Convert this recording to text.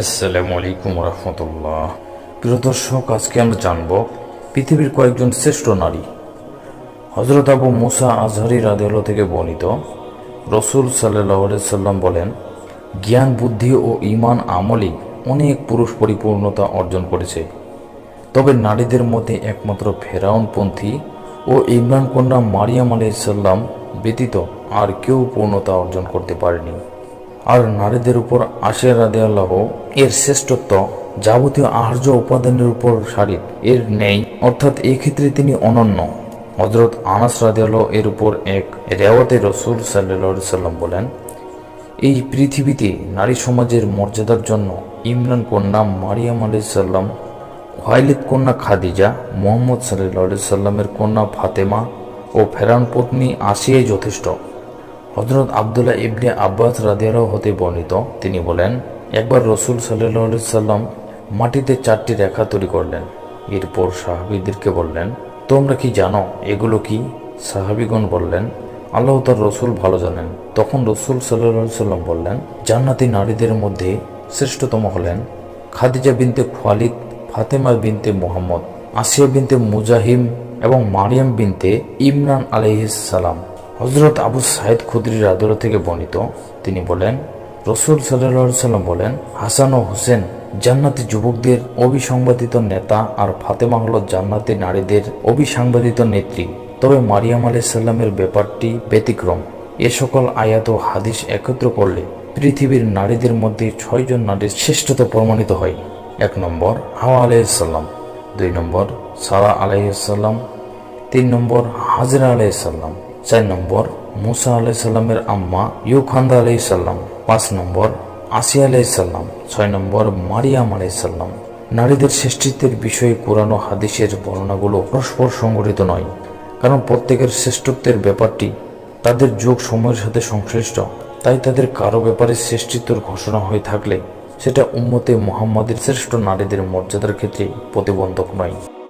আসসালামু আলাইকুম রহমতুল্লাহ। প্রিয় দর্শক, আজকে আমরা জানব পৃথিবীর কয়েকজন শ্রেষ্ঠ নারী। হজরত আবু মুসা আজহারি রাদিয়াল্লাহু থেকে বর্ণিত, রসুল সাল্লাল্লাহু আলাইহি সাল্লাম বলেন, জ্ঞান, বুদ্ধি ও ঈমান আমলে অনেক পুরুষ পরিপূর্ণতা অর্জন করেছে, তবে নারীদের মধ্যে একমাত্র ফেরাউনপন্থী ও ইমরান কন্যা মারিয়াম আলাইহিস সালাম ব্যতীত আর কেউ পূর্ণতা অর্জন করতে পারেনি। আর নারীদের উপর আশিয়া রাদিয়াল্লাহু এর শ্রেষ্ঠত্ব যাবতীয় আহার্য উপাদানের উপর সারিত এর নেই, অর্থাৎ এই ক্ষেত্রে তিনি অনন্য। হযরত আনাস রাদিয়াল্লাহু এর উপর এক রেওয়াতে রসূল সাল্লাল্লাহু আলাইহি সাল্লাম বলেন, এই পৃথিবীতে নারী সমাজের মর্যাদার জন্য ইমরান কন্যা মারিয়াম আলাইহিস সালাম, খুয়াইলিদ কন্যা খাদিজা, মুহাম্মদ সাল্লাল্লাহু আলাইহি সাল্লামের কন্যা ফাতেমা ও ফেরাউন পত্নী আসিয়াই যথেষ্ট। হযরত আব্দুল্লাহ ইবনে আব্বাস রাদিয়াল্লাহু হতে বর্ণিত, তিনি বলেন, একবার রসূল সাল্লাল্লাহু আলাইহি সাল্লাম মাটিতে 4টি রেখা তৈরি করলেন। এরপর সাহাবীদেরকে বললেন, তোমরা কি জানো এগুলো কি? সাহাবীগণ বললেন, আল্লাহ তার রসূল ভালো জানেন। তখন রসূল সাল্লাল্লাহু আলাইহি সাল্লাম বললেন, জান্নাতি নারীদের মধ্যে শ্রেষ্ঠতম হলেন খাদিজা বিনতে খুয়াইলিদ, ফাতেমা বিনতে মুহাম্মদ, আসিয়া বিনতে মুজাহিম এবং মারিয়াম বিনতে ইমরান আলাইহিস সালাম। হযরত আবু সাঈদ খুদরি রাদিয়াল্লাহু থেকে বর্ণিত, তিনি বলেন, রসূল সাল্লাল্লাহু আলাইহি সাল্লাম বলেন, হাসান ও হোসেন জান্নাতি যুবকদের অবিসংবাদিত নেতা, আর ফাতেমা হলো জান্নাতি নারীদের অবিসংবাদিত নেত্রী। তবে মারিয়াম আলাইহিস সালামের ব্যাপারটি ব্যতিক্রম। এ সকল আয়াত ও হাদিস একত্র করলে পৃথিবীর নারীদের মধ্যে 6 জন নারীর শ্রেষ্ঠতা প্রমাণিত হয়। 1 নম্বর হাওয়া আলাইহিস সালাম, 2 নম্বর সারা আলাইহিস সালাম, 3 নম্বর হাজরা আলাইহিস সালাম, 4 নম্বর মুসা আলাইহিস সালামের আম্মা ইউখান্দা আলাইহিস সালাম, 5 নম্বর আসিয়া আলাইহিস সালাম, 6 নম্বর মারিয়াম আলাইহিস সালাম। নারীদের শ্রেষ্ঠত্বের বিষয়ে কোরআন ও হাদিসের বর্ণনাগুলো পরস্পর সংগঠিত নয়, কারণ প্রত্যেকের শ্রেষ্ঠত্বের ব্যাপারটি তাদের যুগ সময়ের সাথে সংশ্লিষ্ট। তাই তাদের কারো ব্যাপারে শ্রেষ্ঠত্বের ঘোষণা হয়ে থাকলে সেটা উম্মতে মুহাম্মাদের শ্রেষ্ঠ নারীদের মর্যাদার ক্ষেত্রে প্রতিবন্ধক নয়।